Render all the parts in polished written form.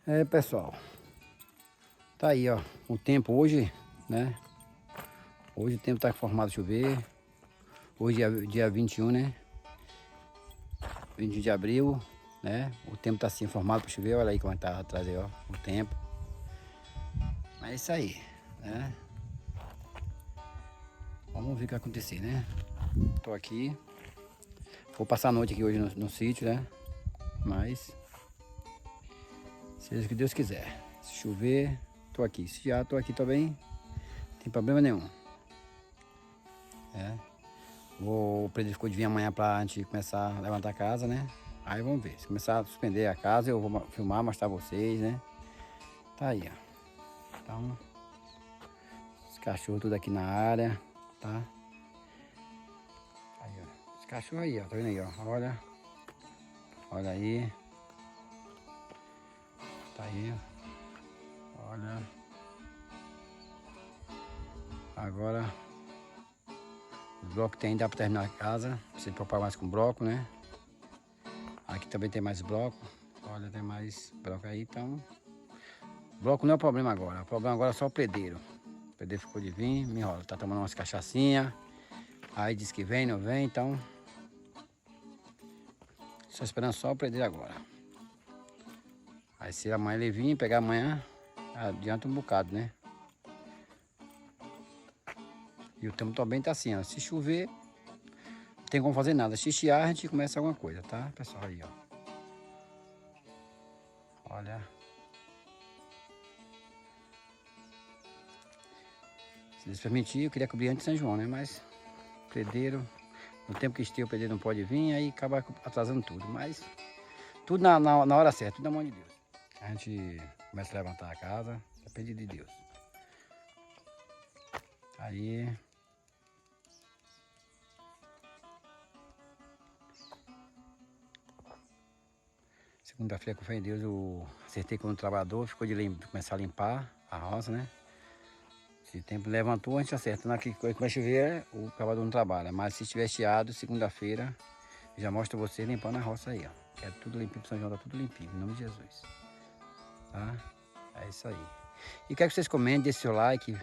É, pessoal, tá aí, ó, o tempo hoje, né? Hoje o tempo tá formado a chover. Hoje é dia 21, né? 21 de abril, né? O tempo tá assim formado para chover. Olha aí como tá atrás aí, ó, o tempo. Mas é isso aí, né? Vamos ver o que vai acontecer, né? Tô aqui. Vou passar a noite aqui hoje no sítio, né? Mas seja o que Deus quiser. Se chover, tô aqui. Se já tô aqui também, não tem problema nenhum. O Pedro ficou de vir amanhã pra gente começar a levantar a casa, né? Aí vamos ver. Se começar a suspender a casa, eu vou filmar, mostrar vocês, né? Tá aí, ó. Então, os cachorros tudo aqui na área, tá? Aí, ó. Os cachorros aí, ó. Tá vendo aí, ó? Olha. Olha aí. Tá aí. Olha. Agora, os blocos que tem, dá pra terminar a casa. Precisa preocupar mais com bloco, né? Aqui também tem mais bloco. Olha, tem mais bloco aí, então... Bloco não é o problema agora. O problema agora é só o pedreiro. O pedreiro ficou de vir, me enrola. Tá tomando umas cachaçinhas. Aí diz que vem, não vem, então... Só esperando só o pedreiro agora. Aí se amanhã ele vir, pegar amanhã, adianta um bocado, né? E o tempo também tá assim, ó. Se chover, não tem como fazer nada. Se estiar, a gente começa alguma coisa, tá, pessoal? Aí, ó. Olha. Se Deus permitir, eu queria cobrir antes de São João, né? Mas o pedreiro, no tempo que estiver, o pedreiro não pode vir, aí acaba atrasando tudo. Mas tudo na hora certa, tudo na mão de Deus. A gente começa a levantar a casa, depende de Deus. Aí... Segunda-feira, com fé em Deus, eu acertei com o trabalhador, ficou de começar a limpar a roça, né? Se o tempo levantou, a gente acerta. Na que vai chover, o trabalhador não trabalha. Mas se estiver estiado, segunda-feira, já mostro vocês limpando a roça aí, ó. Que é tudo limpinho pro São João, tá tudo limpinho, em nome de Jesus. Tá? É isso aí. E quero que vocês comentem, deixem seu like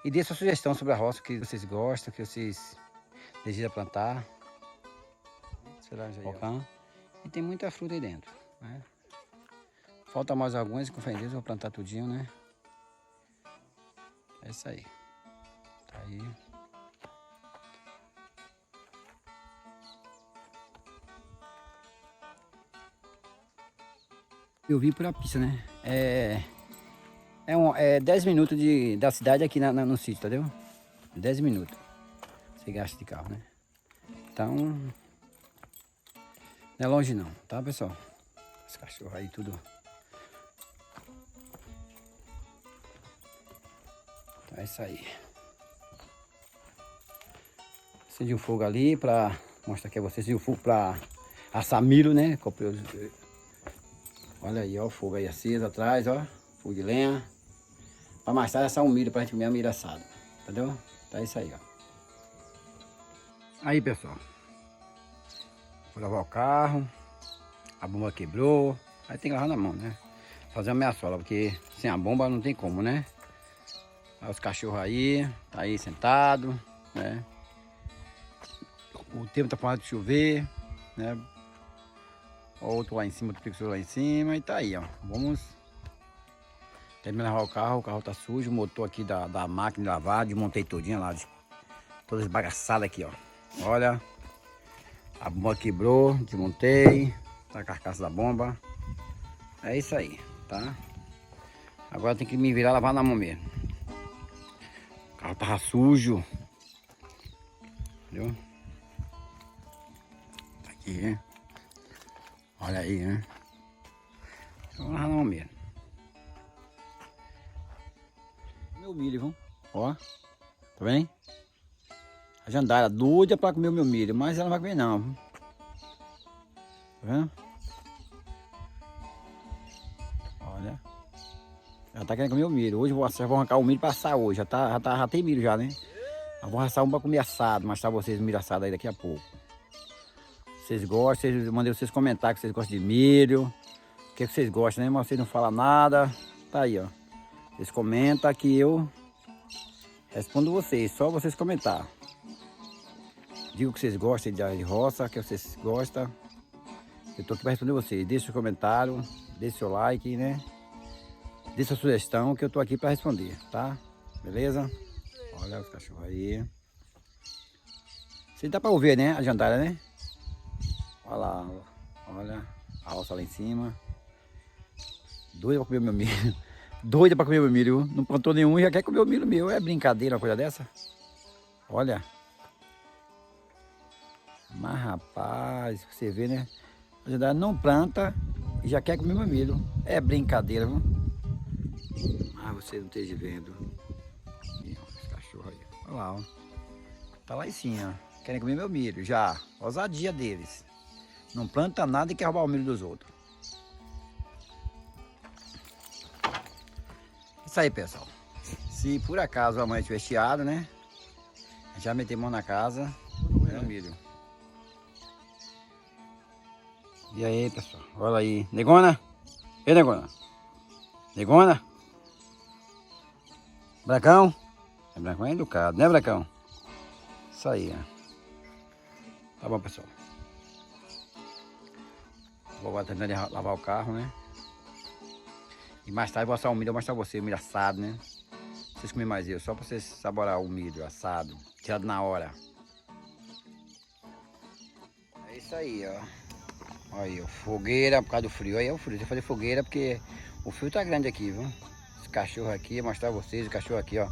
e dê sua sugestão sobre a roça, que vocês gostam, que vocês desejam plantar. Será, Jair? E tem muita fruta aí dentro, né? Falta mais algumas, com fé em Deus, eu vou plantar tudinho, né? É isso aí. Tá aí. Eu vim pela pista, né? É 10 minutos da cidade aqui no sítio, entendeu? 10 minutos. Você gasta de carro, né? Então, não é longe não, tá, pessoal? Os cachorros aí tudo. Então é isso aí. Acendi o fogo ali pra mostrar aqui a vocês. Acendi o fogo pra assar milho, né? Comprei os... Olha aí, ó, o fogo aí aceso atrás, ó. Fogo de lenha. Pra mais tarde assar um milho pra gente comer milho assado. Entendeu? Tá isso aí, ó. Aí, pessoal. Vou lavar o carro. A bomba quebrou. Aí tem que lavar na mão, né? Fazer a meia sola, porque sem a bomba não tem como, né? Aí os cachorros aí, tá aí sentado, né? O tempo tá falando de chover, né? Outro lá em cima, outro pixel lá em cima e tá aí, ó. Vamos terminar de lavar o carro tá sujo, o motor aqui da máquina de lavar, desmontei todinha lá, toda esbagaçada aqui, ó. Olha, a bomba quebrou, desmontei, tá a carcaça da bomba. É isso aí, tá? Agora tem que me virar lavar na mão mesmo. O carro tava sujo, entendeu? Tá aqui, hein? Olha aí, né? Vou lavar na mão mesmo. Meu milho, viu? Ó, tá vendo? A Jandaia doida pra comer o meu milho, mas ela não vai comer não, viu? Tá vendo? Olha. Ela tá querendo comer o milho. Hoje eu vou arrancar o milho pra assar hoje. Já tem milho já, né? Eu vou assar um pra comer assado, mostrar vocês o milho assado aí daqui a pouco. Vocês gostam, mandei vocês comentar que vocês gostam de milho. que vocês gostam, né? Mas vocês não falam nada. Tá aí, ó. Vocês comentam que eu respondo vocês, só vocês comentar. Digo que vocês gostam de roça, que vocês gostam. Eu tô aqui para responder vocês. Deixe seu comentário, deixe seu like, né? Deixe sua sugestão que eu tô aqui para responder, tá? Beleza? Olha os cachorros aí. Você dá para ouvir, né? A jandaia, né? Olha lá, olha a roça lá em cima. Doida para comer meu milho. Doida para comer meu milho. Não plantou nenhum e já quer comer o milho meu. É brincadeira uma coisa dessa? Olha. Mas rapaz, você vê, né? A jandaia não planta e já quer comer meu milho. É brincadeira, viu? Mas você não esteja vendo. Esse cachorro aí. Olha lá, ó. Tá lá em cima, ó. Querem comer meu milho já. Ousadia deles. Não planta nada e quer roubar o milho dos outros. Isso aí, pessoal. Se por acaso a mãe estiver chiada, né? Já meter mão na casa. É o milho. E aí, pessoal? Olha aí. Negona? Ei, Negona? Negona? Bracão? É, Bracão é educado, né, Bracão? Isso aí, ó. Tá bom, pessoal. Vou terminar de lavar o carro, né? E mais tarde vou assar o milho, eu vou mostrar você, o milho assado, né? Vocês comerem mais eu, só pra vocês saborar o milho assado, tirado na hora. É isso aí, ó. Olha aí, ó, fogueira por causa do frio. Aí é o frio, tem que fazer fogueira porque o frio tá grande aqui, viu? Esse cachorro aqui, vou mostrar vocês, o cachorro aqui, ó.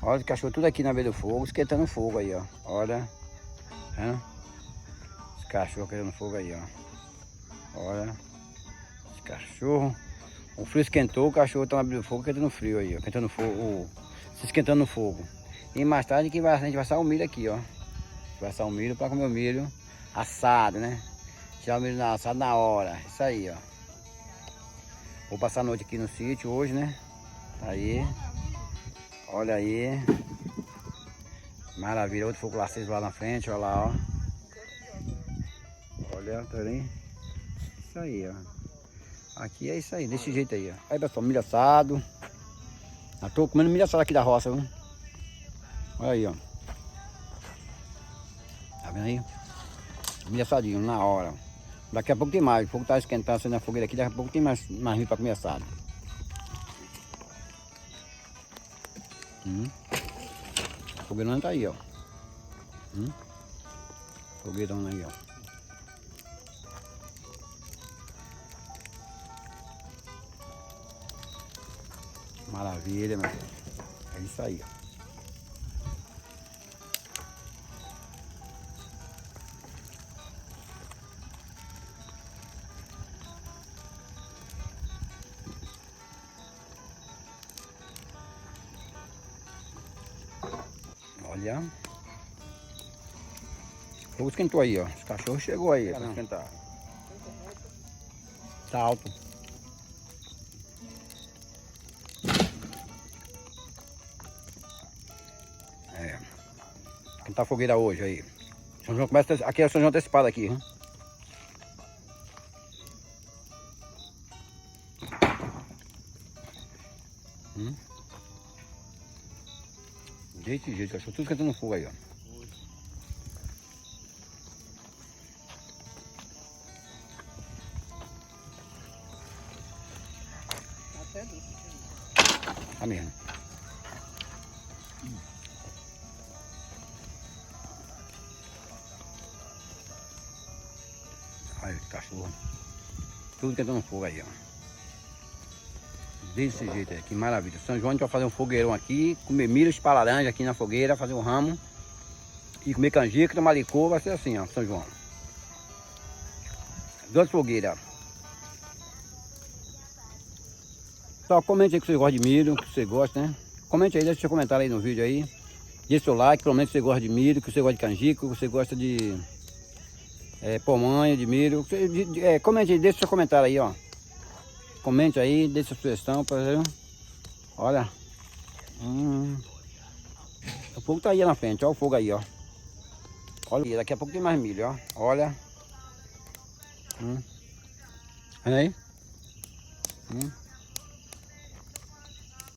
Olha o cachorro tudo aqui na beira do fogo, esquentando o fogo aí, ó. Olha. Hã? Esse cachorro querendo fogo aí, ó. Olha. Esse cachorro. O frio esquentou, o cachorro tá na beira do fogo, esquentando o frio aí, ó. Esquentando o fogo, se esquentando no fogo. E mais tarde que a gente vai assar o milho aqui, ó. Vai assar o milho para comer o milho assado, né? Tirar o milho assado na hora. Isso aí, ó. Vou passar a noite aqui no sítio hoje, né? Aí. Olha aí. Maravilha. Outro fogo aceso lá na frente, olha lá, ó. Olha, tá vendo? Isso aí, ó. Aqui é isso aí, desse jeito aí, ó. Aí, pessoal, milho assado. Eu tô comendo milho assado aqui da roça, viu? Olha aí, ó. Tá vendo aí? Milho assadinho, na hora. Daqui a pouco tem mais. O fogo tá esquentando assim na fogueira aqui. Daqui a pouco tem mais milho pra comer assado. O fogueirão tá aí, ó. Fogueirão aí, ó. Maravilha, meu Deus. É isso aí, ó. Olha. O fogo esquentou aí, ó. Os cachorros chegou aí pra esquentar. Tá alto. É. Esquentar a fogueira hoje aí. São João começa. Aqui é São João antecipado aqui, hein? Desse jeito, cachorro, tudo esquentando fogo aí, ó. Tá mesmo. Olha esse cachorro. Tudo esquentando fogo aí, ó. Desse jeito aí, que maravilha. São João a gente vai fazer um fogueirão aqui, comer milho, chupar laranja aqui na fogueira, fazer um ramo. E comer canjica, tomar licor, vai ser assim, ó, São João. 2 fogueiras. Só comente aí que você gosta de milho, que você gosta, né? Comente aí, deixa seu comentário aí no vídeo aí. Deixe seu like, pelo menos que você gosta de milho, que você gosta de canjica, que você gosta de pomanha, de milho. Comente aí, deixa seu comentário aí, ó. Comente aí, deixe sua sugestão para ver. Olha. O fogo tá aí na frente, ó o fogo aí, ó. Olha, daqui a pouco tem mais milho, ó. Olha. Olha aí. Hum?